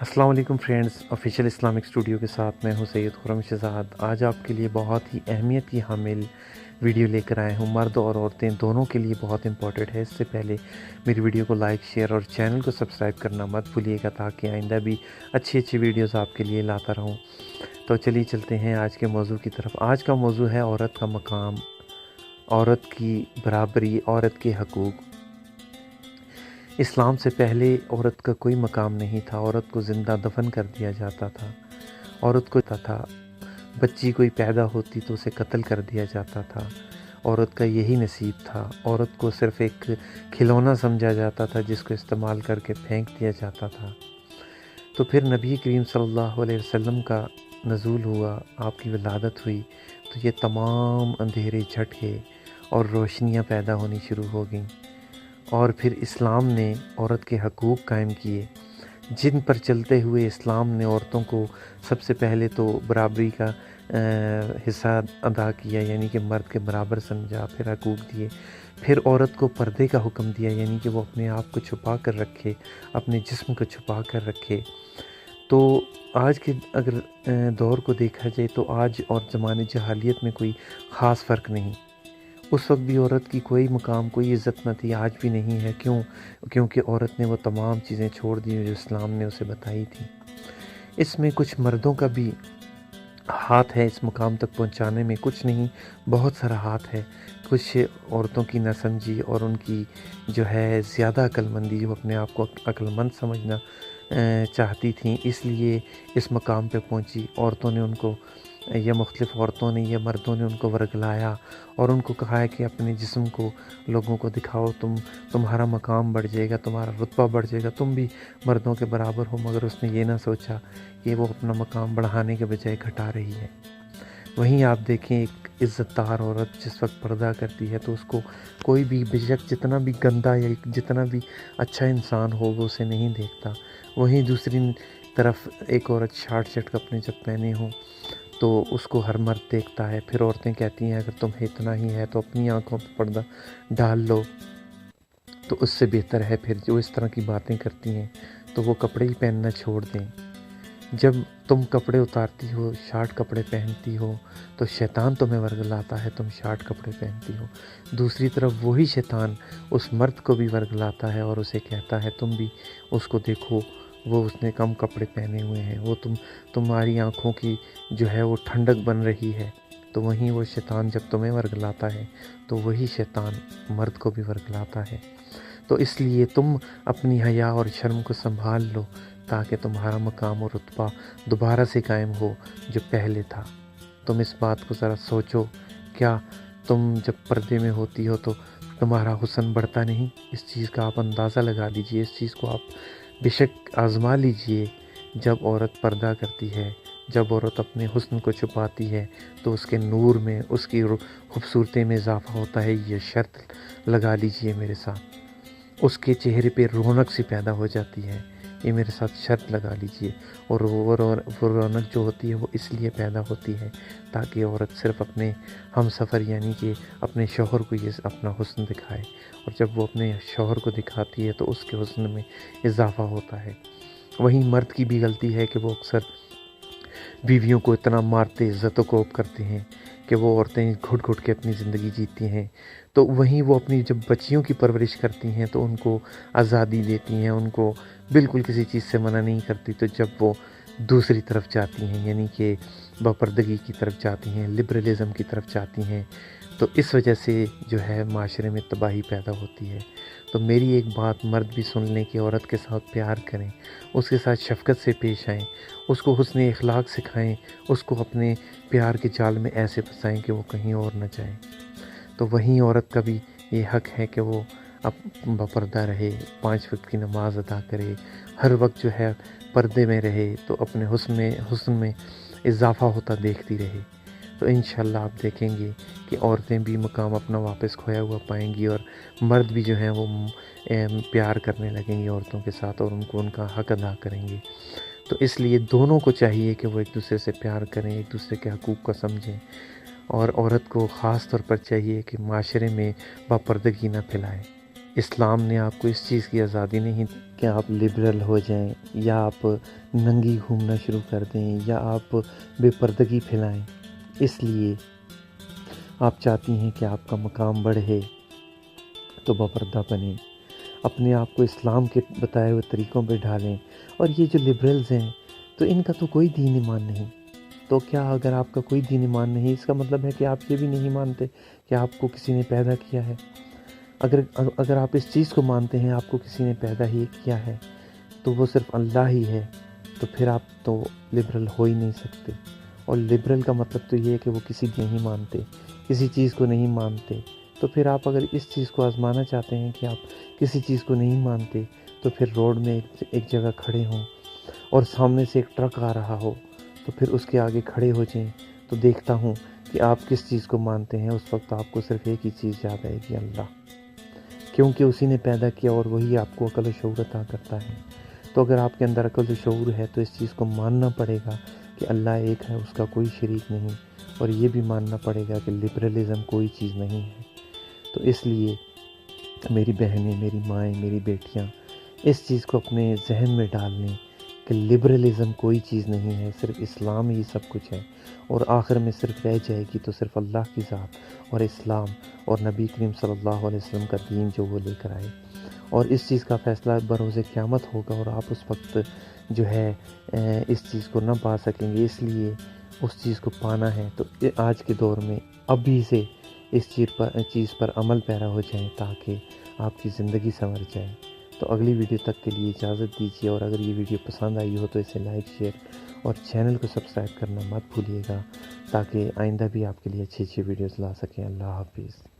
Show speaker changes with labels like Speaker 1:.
Speaker 1: अस्सलाम वालेकुम friends, official Islamic studio के साथ मैं हूं सैयद खुर्रम शहज़ाद। आज आपके लिए बहुत ही अहमियत की हामिल वीडियो लेकर आए हूं। मर्द और औरतें दोनों के लिए बहुत इंपॉर्टेंट है। इससे पहले मेरी वीडियो को लाइक, शेयर और चैनल को सब्सक्राइब करना मत भूलिएगा, ताकि आइंदा भी अच्छी अच्छी वीडियोज़ आपके लिए लाता रहूँ। तो चलिए चलते हैं आज के मौजू की तरफ। आज का मौजू है औरत का मकाम, औरत की बराबरी, औरत के हकूक़। इस्लाम से पहले औरत का कोई मकाम नहीं था। औरत को ज़िंदा दफन कर दिया जाता था। औरत को था बच्ची कोई पैदा होती तो उसे कत्ल कर दिया जाता था। औरत का यही नसीब था। औरत को सिर्फ़ एक खिलौना समझा जाता था, जिसको इस्तेमाल करके फेंक दिया जाता था। तो फिर नबी करीम सल्लल्लाहु अलैहि वसल्लम का नज़ूल हुआ, आपकी विलादत हुई, तो ये तमाम अंधेरे झट गए और रोशनियाँ पैदा होनी शुरू हो गईं। और फिर इस्लाम ने औरत के हकूक़ कायम किए, जिन पर चलते हुए इस्लाम ने औरतों को सबसे पहले तो बराबरी का हिस्सा अदा किया, यानी कि मर्द के बराबर समझा। फिर हकूक़ दिए। फिर औरत को पर्दे का हुक्म दिया, यानी कि वो अपने आप को छुपा कर रखे, अपने जिस्म को छुपा कर रखे। तो आज के अगर दौर को देखा जाए तो आज और ज़माने जहालियत में कोई ख़ास फ़र्क नहीं। उस वक्त भी औरत की कोई मकाम, कोई इज़्ज़त न थी, आज भी नहीं है। क्यों? क्योंकि औरत ने वो तमाम चीज़ें छोड़ दी जो इस्लाम ने उसे बताई थी। इसमें कुछ मर्दों का भी हाथ है इस मुकाम तक पहुंचाने में, कुछ नहीं, बहुत सारा हाथ है। कुछ औरतों की नासमझी और उनकी जो है ज़्यादा अक्लमंदी, जो अपने आप को अक्लमंद समझना चाहती थी, इसलिए इस मकाम पे पहुंची। औरतों ने उनको या मुख्तलिफ़ औरतों ने या मर्दों ने उनको वर्गलाया और उनको कहा है कि अपने जिस्म को लोगों को दिखाओ, तुम्हारा मकाम बढ़ जाएगा, तुम्हारा रुतबा बढ़ जाएगा, तुम भी मर्दों के बराबर हो। मगर उसने ये ना सोचा कि वो अपना मकाम बढ़ाने के बजाय घटा रही है। वहीं आप देखें, एक इज़्ज़तदार औरत जिस वक्त पर्दा करती है तो उसको कोई भी, बेशक जितना भी गंदा या जितना भी अच्छा इंसान हो, वो उसे नहीं देखता। वहीं दूसरी तरफ एक औरत शार्ट शर्ट कपड़े जब पहने हों तो उसको हर मर्द देखता है। फिर औरतें कहती हैं, अगर तुम्हें इतना ही है तो अपनी आंखों पर पर्दा डाल लो, तो उससे बेहतर है फिर जो इस तरह की बातें करती हैं तो वो कपड़े ही पहनना छोड़ दें। जब तुम कपड़े उतारती हो, शार्ट कपड़े पहनती हो, तो शैतान तुम्हें वर्गलाता है, तुम शार्ट कपड़े पहनती हो। दूसरी तरफ वही शैतान उस मर्द को भी वर्गलाता है और उसे कहता है, तुम भी उसको देखो, वो उसने कम कपड़े पहने हुए हैं, वो तुम्हारी आँखों की जो है वो ठंडक बन रही है। तो वहीं वो शैतान जब तुम्हें वर्गलाता है तो वही शैतान मर्द को भी वर्गलाता है। तो इसलिए तुम अपनी हया और शर्म को संभाल लो, ताकि तुम्हारा मकाम और रुतबा दोबारा से कायम हो जो पहले था। तुम इस बात को ज़रा सोचो, क्या तुम जब पर्दे में होती हो तो तुम्हारा हुस्न बढ़ता नहीं? इस चीज़ का आप अंदाज़ा लगा लीजिए, इस चीज़ को आप बेशक आज़मा लीजिए। जब औरत पर्दा करती है, जब औरत अपने हुस्न को छुपाती है, तो उसके नूर में, उसकी खूबसूरती में इजाफ़ा होता है। ये शर्त लगा लीजिए मेरे साथ। उसके चेहरे पे रौनक सी पैदा हो जाती है, ये मेरे साथ शर्त लगा लीजिए। और वो रौनक जो होती है वो इसलिए पैदा होती है ताकि औरत सिर्फ़ अपने हमसफ़र यानी कि अपने शौहर को ये अपना हुस्न दिखाए, और जब वो अपने शौहर को दिखाती है तो उसके हुस्न में इजाफ़ा होता है। वहीं मर्द की भी गलती है कि वो अक्सर बीवियों को इतना मारते, इज़्ज़तों को करते हैं कि वो औरतें घुट घुट के अपनी ज़िंदगी जीती हैं। तो वहीं वो अपनी जब बच्चियों की परवरिश करती हैं तो उनको आज़ादी देती हैं, उनको बिल्कुल किसी चीज़ से मना नहीं करती। तो जब वो दूसरी तरफ जाती हैं, यानी कि बापर्दगी की तरफ जाती हैं, लिबरलिज़म की तरफ जाती हैं, तो इस वजह से जो है माशरे में तबाही पैदा होती है। तो मेरी एक बात मर्द भी सुन लें कि औरत के साथ प्यार करें, उसके साथ शफ़क़त से पेश आएँ, उसको हुस्न अखलाक सिखाएँ, उसको अपने प्यार के जाल में ऐसे फंसाएँ कि वो कहीं और न जाए। तो वहीं औरत का भी ये हक़ है कि वो अब बापर्दा रहे, 5 वक्त की नमाज़ अदा करे, हर वक्त जो है पर्दे में रहे, तो अपने हुस्न में इजाफ़ा होता देखती रहे। तो इंशाअल्लाह आप देखेंगे कि औरतें भी मकाम अपना वापस खोया हुआ पाएंगी और मर्द भी जो हैं वो प्यार करने लगेंगे औरतों के साथ और उनको उनका हक़ अदा करेंगे। तो इसलिए दोनों को चाहिए कि वो एक दूसरे से प्यार करें, एक दूसरे के हकूक़ को समझें, और औरत को ख़ास तौर पर चाहिए कि माशरे में बापर्दगी न फैलाए। اسلام نے آپ کو اس چیز کی آزادی نہیں کہ آپ لبرل ہو جائیں یا آپ ننگی گھومنا شروع کر دیں یا آپ بے پردگی پھیلائیں۔ اس لیے آپ چاہتی ہیں کہ آپ کا مقام بڑھے تو باپردہ بنیں، اپنے آپ کو اسلام کے بتائے ہوئے طریقوں پہ ڈھالیں۔ اور یہ جو لبرلز ہیں تو ان کا تو کوئی دین ایمان نہیں، تو کیا اگر آپ کا کوئی دین ایمان نہیں، اس کا مطلب ہے کہ آپ یہ بھی نہیں مانتے کہ آپ کو کسی نے پیدا کیا ہے۔ اگر آپ اس چیز کو مانتے ہیں آپ کو کسی نے پیدا ہی کیا ہے تو وہ صرف اللہ ہی ہے، تو پھر آپ تو لبرل ہو ہی نہیں سکتے۔ اور لبرل کا مطلب تو یہ ہے کہ وہ کسی نہیں مانتے، کسی چیز کو نہیں مانتے۔ تو پھر آپ اگر اس چیز کو آزمانا چاہتے ہیں کہ آپ کسی چیز کو نہیں مانتے، تو پھر روڈ میں ایک جگہ کھڑے ہوں اور سامنے سے ایک ٹرک آ رہا ہو تو پھر اس کے آگے کھڑے ہو جائیں، تو دیکھتا ہوں کہ آپ کس چیز کو مانتے ہیں۔ اس وقت آپ کو صرف ایک ہی چیز یاد آئے گی، اللہ، کیونکہ اسی نے پیدا کیا اور وہی آپ کو عقل و شعور عطا کرتا ہے۔ تو اگر آپ کے اندر عقل و شعور ہے تو اس چیز کو ماننا پڑے گا کہ اللہ ایک ہے، اس کا کوئی شریک نہیں، اور یہ بھی ماننا پڑے گا کہ لبرلزم کوئی چیز نہیں ہے۔ تو اس لیے میری بہنیں، میری مائیں، میری بیٹیاں اس چیز کو اپنے ذہن میں ڈال لیں کہ لبرلزم کوئی چیز نہیں ہے، صرف اسلام ہی سب کچھ ہے، اور آخر میں صرف رہ جائے گی تو صرف اللہ کی ذات اور اسلام اور نبی کریم صلی اللہ علیہ وسلم کا دین جو وہ لے کر آئے۔ اور اس چیز کا فیصلہ بروز قیامت ہوگا اور آپ اس وقت جو ہے اس چیز کو نہ پا سکیں گے۔ اس لیے اس چیز کو پانا ہے تو آج کے دور میں ابھی سے اس چیز پر عمل پیرا ہو جائیں تاکہ آپ کی زندگی سنور جائے۔ تو اگلی ویڈیو تک کے لیے اجازت دیجیے، اور اگر یہ ویڈیو پسند آئی ہو تو اسے لائک، شیئر اور چینل کو سبسکرائب کرنا مت بھولیے گا تاکہ آئندہ بھی آپ کے لیے اچھی ویڈیوز لا سکیں۔ اللہ حافظ۔